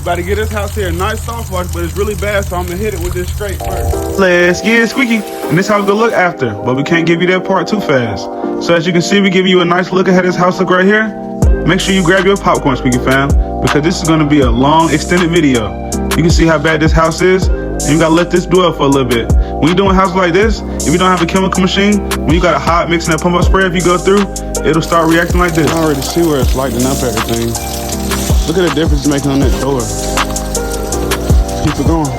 About to get this house here a nice soft wash, but it's really bad, so I'm gonna hit it with this straight first. Let's get it squeaky. And this how it's gonna look after, but we can't give you that part too fast. So as you can see, we give you a nice look at how this house look right here. Make sure you grab your popcorn, Squeaky fam, because this is gonna be a long, extended video. You can see how bad this house is, and you gotta let this dwell for a little bit. When you're doing houses like this, if you don't have a chemical machine, when you got a hot mix and that pump up spray, if you go through, it'll start reacting like this. I already see where it's lighting up everything. Look at the difference it's making on that door. Keep it going.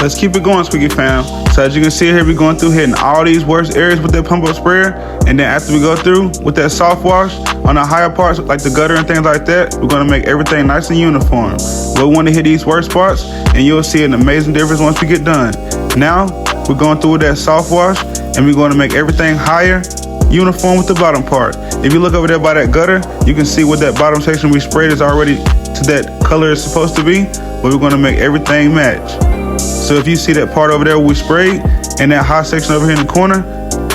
Let's keep it going, Squeaky fam. So as you can see here, we're going through hitting all these worst areas with that pump up sprayer. And then after we go through with that soft wash on the higher parts, like the gutter and things like that, we're gonna make everything nice and uniform. We'll want to hit these worst spots, and you'll see an amazing difference once we get done. Now, we're going through with that soft wash, and we're gonna make everything higher, uniform with the bottom part. If you look over there by that gutter, you can see what that bottom section we sprayed is already to that color it's supposed to be, but we're gonna make everything match. So if you see that part over there we sprayed, and that hot section over here in the corner,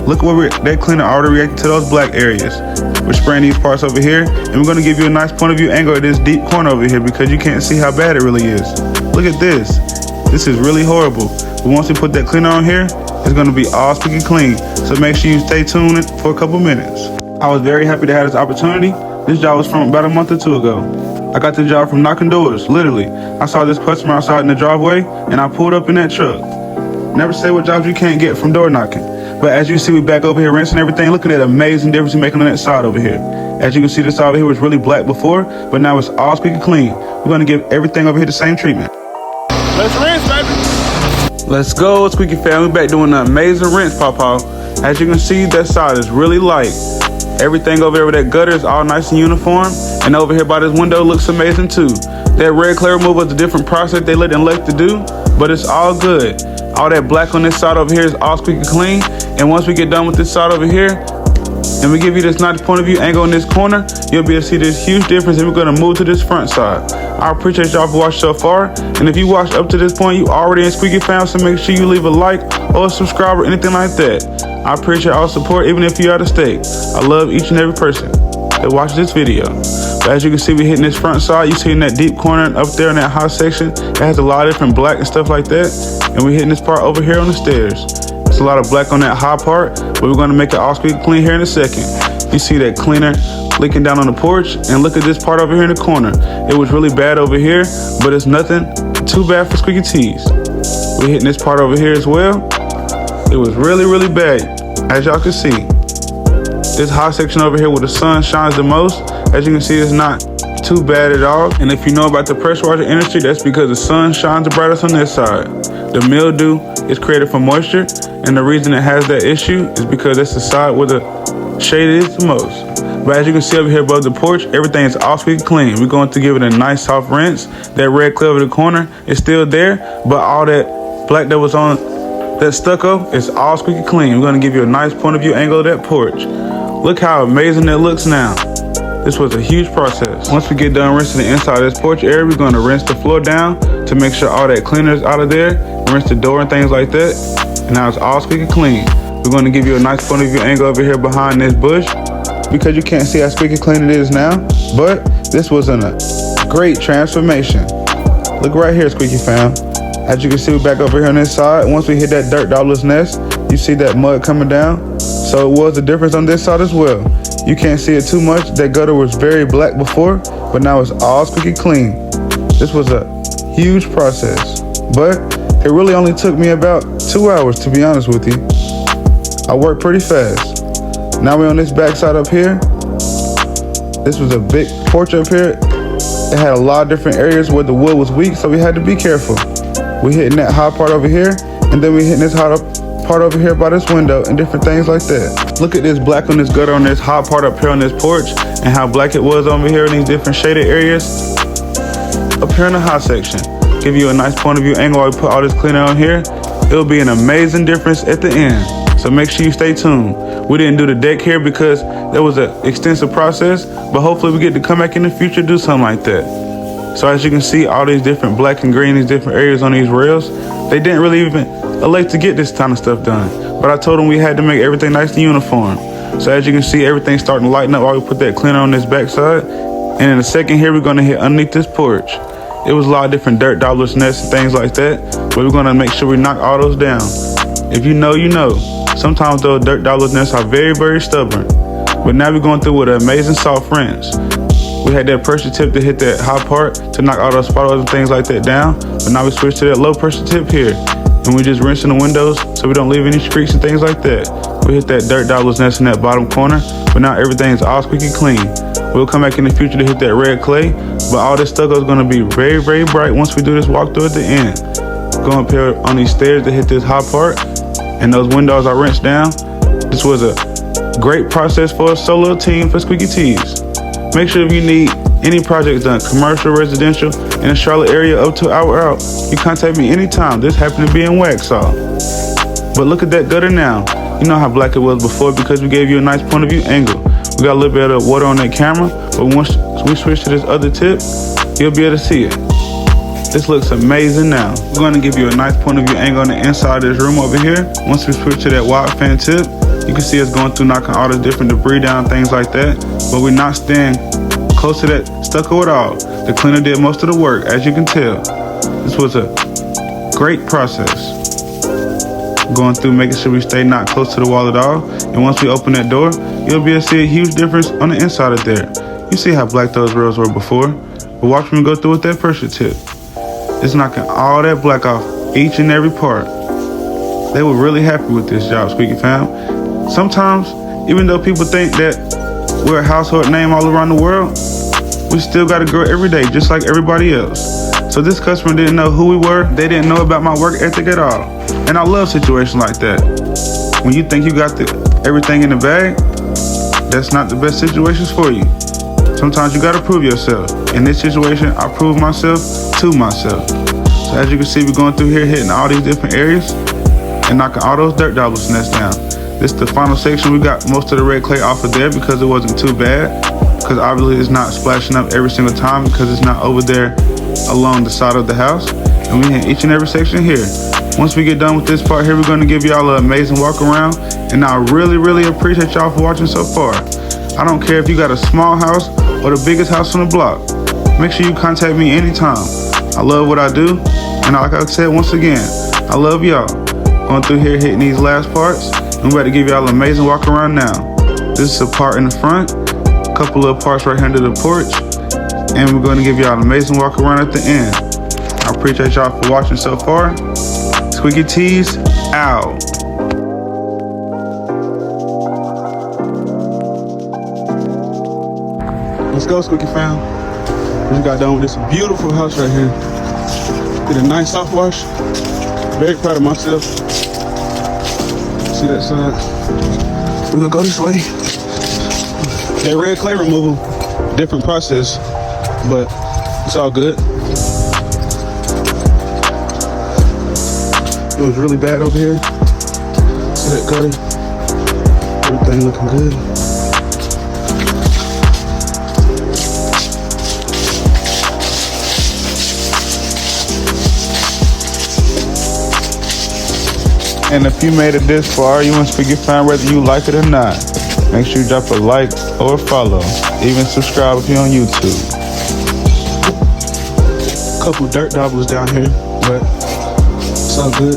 look where that cleaner already reacted to those black areas. We're spraying these parts over here, and we're gonna give you a nice point of view angle at this deep corner over here because you can't see how bad it really is. Look at this. This is really horrible. But once we put that cleaner on here, it's gonna be all squeaky clean. So make sure you stay tuned for a couple minutes. I was very happy to have this opportunity. This job was from about a month or two ago. I got the job from knocking doors, literally. I saw this customer outside in the driveway, and I pulled up in that truck. Never say what jobs you can't get from door knocking. But as you see, we back over here rinsing everything. Look at that amazing difference we're making on that side over here. As you can see, this side over here was really black before, but now it's all squeaky clean. We're gonna give everything over here the same treatment. Let's rinse, baby. Let's go, Squeaky fam. We back doing an amazing rinse, Pawpaw. As you can see, that side is really light. Everything over there with that gutter is all nice and uniform. And over here by this window looks amazing too. That red clay removal is a different process they let them elect to do, but it's all good. All that black on this side over here is all squeaky clean. And once we get done with this side over here, and we give you this nice point of view angle in this corner, you'll be able to see this huge difference, and we're gonna move to this front side. I appreciate y'all for watching so far. And if you watched up to this point, you already in Squeaky fam, so make sure you leave a like or a subscribe or anything like that. I appreciate all support, even if you're out of state. I love each and every person that watches this video. But as you can see, we're hitting this front side. You see in that deep corner up there in that hot section, it has a lot of different black and stuff like that. And we're hitting this part over here on the stairs. It's a lot of black on that high part, but we're gonna make it all squeaky clean here in a second. You see that cleaner leaking down on the porch, and look at this part over here in the corner. It was really bad over here, but it's nothing too bad for Squeaky Tees. We're hitting this part over here as well. It was really, really bad, as y'all can see. This hot section over here where the sun shines the most, as you can see, it's not too bad at all. And if you know about the pressure washer industry, that's because the sun shines the brightest on this side. The mildew is created from moisture, and the reason it has that issue is because that's the side where the shade is the most. But as you can see over here above the porch, everything is all squeaky clean. We're going to give it a nice soft rinse. That red clay over the corner is still there, but all that black that was on that stucco is all squeaky clean. We're going to give you a nice point of view angle of that porch. Look how amazing that looks now. This was a huge process. Once we get done rinsing the inside of this porch area, we're going to rinse the floor down to make sure all that cleaner is out of there. Rinse the door and things like that. And now it's all squeaky clean. We're going to give you a nice point of view angle over here behind this bush, because you can't see how squeaky clean it is now, but this was a great transformation. Look right here, Squeaky fam. As you can see, we're back over here on this side. Once we hit that dirt doubler's nest, you see that mud coming down. So it was a difference on this side as well. You can't see it too much. That gutter was very black before, but now it's all squeaky clean. This was a huge process, but it really only took me about 2 hours, to be honest with you. I worked pretty fast. Now we're on this back side up here. This was a big porch up here. It had a lot of different areas where the wood was weak, so we had to be careful. We're hitting that hot part over here, and then we're hitting this hot part over here by this window and different things like that. Look at this black on this gutter on this hot part up here on this porch, and how black it was over here in these different shaded areas. Up here in the hot section. Give you a nice point of view angle while we put all this cleaner on here. It'll be an amazing difference at the end. So make sure you stay tuned. We didn't do the deck here because there was an extensive process, but hopefully we get to come back in the future and do something like that. So as you can see, all these different black and green, these different areas on these rails, they didn't really even elect to get this kind of stuff done. But I told them we had to make everything nice and uniform. So as you can see, everything's starting to lighten up while we put that cleaner on this back side. And in a second here, we're gonna hit underneath this porch. It was a lot of different dirt doubler's nests and things like that, but we're gonna make sure we knock all those down. If you know, you know. Sometimes those dirt doubler's nests are very, very stubborn. But now we're going through with an amazing soft rinse. We had that pressure tip to hit that hot part to knock all those spot oils and things like that down. But now we switch to that low pressure tip here. And we just rinsing the windows so we don't leave any streaks and things like that. We hit that dirt doubler's nest in that bottom corner, but now everything's all squeaky clean. We'll come back in the future to hit that red clay, but all this stucco is gonna be very, very bright once we do this walkthrough at the end. Going up here on these stairs to hit this hot part, and those windows are rinsed down. This was a great process for a solo team for Squeaky Tees. Make sure if you need any project done, commercial, residential, in the Charlotte area up to an hour out, you contact me anytime. This happened to be in Waxhaw. But look at that gutter now. You know how black it was before because we gave you a nice point of view angle. We got a little bit of water on that camera, but once we switch to this other tip, you'll be able to see it. This looks amazing now. We're gonna give you a nice point of view angle on the inside of this room over here. Once we switch to that wide fan tip, you can see us going through knocking all the different debris down, things like that. But we're not staying close to that stucco at all. The cleaner did most of the work, as you can tell. This was a great process. Going through making sure we stay not close to the wall at all. And once we open that door, you'll be able to see a huge difference on the inside of there. You see how black those rails were before, but watch me go through with that pressure tip. It's knocking all that black off each and every part. They were really happy with this job, Squeaky fam. Sometimes, even though people think that we're a household name all around the world, we still gotta grow every day, just like everybody else. So this customer didn't know who we were. They didn't know about my work ethic at all. And I love situations like that. When you think you got everything in the bag, that's not the best situations for you. Sometimes you gotta prove yourself. In this situation, I proved myself to myself. So as you can see, we're going through here, hitting all these different areas and knocking all those dirt doubler's nests down. This is the final section. We got most of the red clay off of there because it wasn't too bad. Because obviously it's not splashing up every single time because it's not over there along the side of the house. And we hit each and every section here. Once we get done with this part here, we're going to give y'all an amazing walk around. And I really, really appreciate y'all for watching so far. I don't care if you got a small house or the biggest house on the block. Make sure you contact me anytime. I love what I do. And like I said, once again, I love y'all. Going through here, hitting these last parts. I'm about to give y'all an amazing walk around now. This is a part in the front, a couple of parts right here under the porch. And we're going to give y'all an amazing walk around at the end. I appreciate y'all for watching so far. Squeaky Tees, out. Let's go, Squeaky fam. We just got done with this beautiful house right here. Did a nice soft wash. Very proud of myself. See that side? We're gonna go this way. That red clay removal, different process, but it's all good. It was really bad over here. See that gutter? Everything looking good. And if you made it this far, you want Squeaky fam whether you like it or not. Make sure you drop a like or a follow. Even subscribe if you're on YouTube. Couple dirt doublers down here, but it's all good.